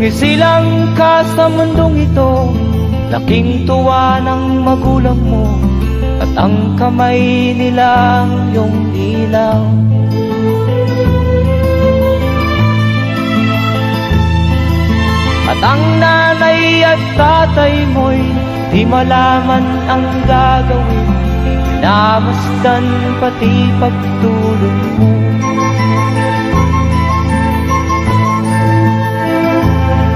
isilang ka sa mundong ito, laking tuwa ng magulang mo, at ang kamay nila yung ilaw. At ang nanay at tatay mo'y di malaman ang gagawin, namasdan pati pagtulog mo.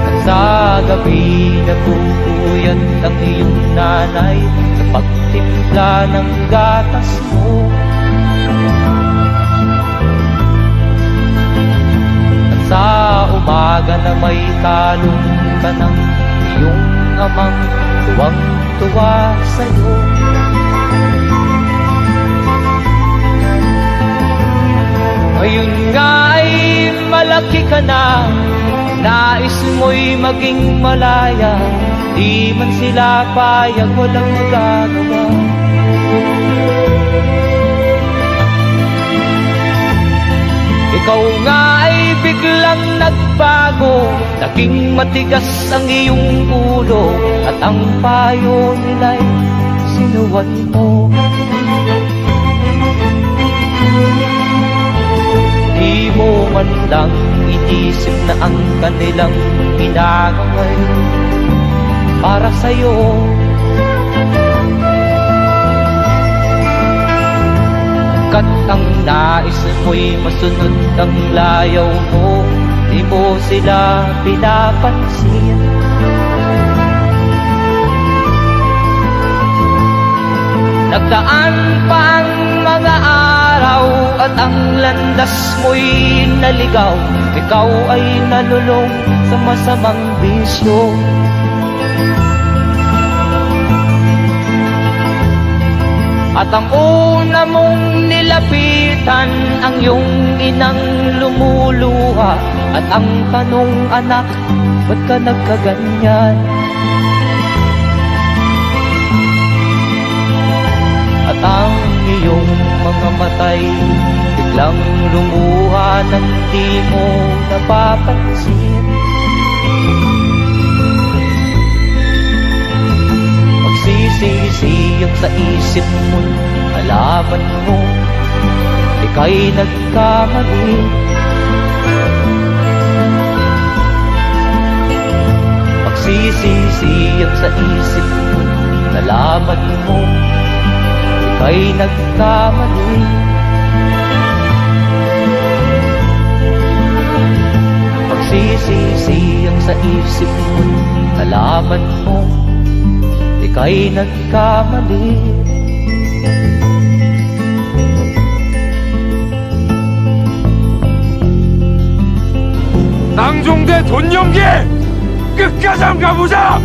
At sa gabi nagpupuyat ang iyong nanay sa pagtimpla ng gatas mo. At sa umaga na may talong ka ng iyong amang tuwang-tuwa sa'yo. Ngayon nga ay malaki ka na, nais mo'y maging malaya, di man sila payag, walang magagawa. Ikaw nga ay biglang nagbago, naging matigas ang iyong ulo, at ang payo nila'y sinuwan mo. Di mo man lang inisip na ang kanilang ginagawa'y para sa'yo. Kat ang nais mo'y masunod ang layaw mo, di mo sila pinapansin. Nagdaan pa ang mga araw at ang landas mo'y naligaw, ikaw ay nalulong sa masamang bisyo. At ang una mong nilapitan ang iyong inang lumuluha, at ang tanong, anak, ba't ka nagkaganyan? At ang iyong mga matay biglang lumuha nang di mo napapansin. Magsisisiyag sa isip mo, nalaman mo ika'y nagkamali. Magsisisiyag sa isip mo, nalaman mo ika'y nagkamali. Magsisisiyag sa isip mo, nalaman mo ika'y nagkamali. 낭종대 돈 연기 끝까지 한번 가보자!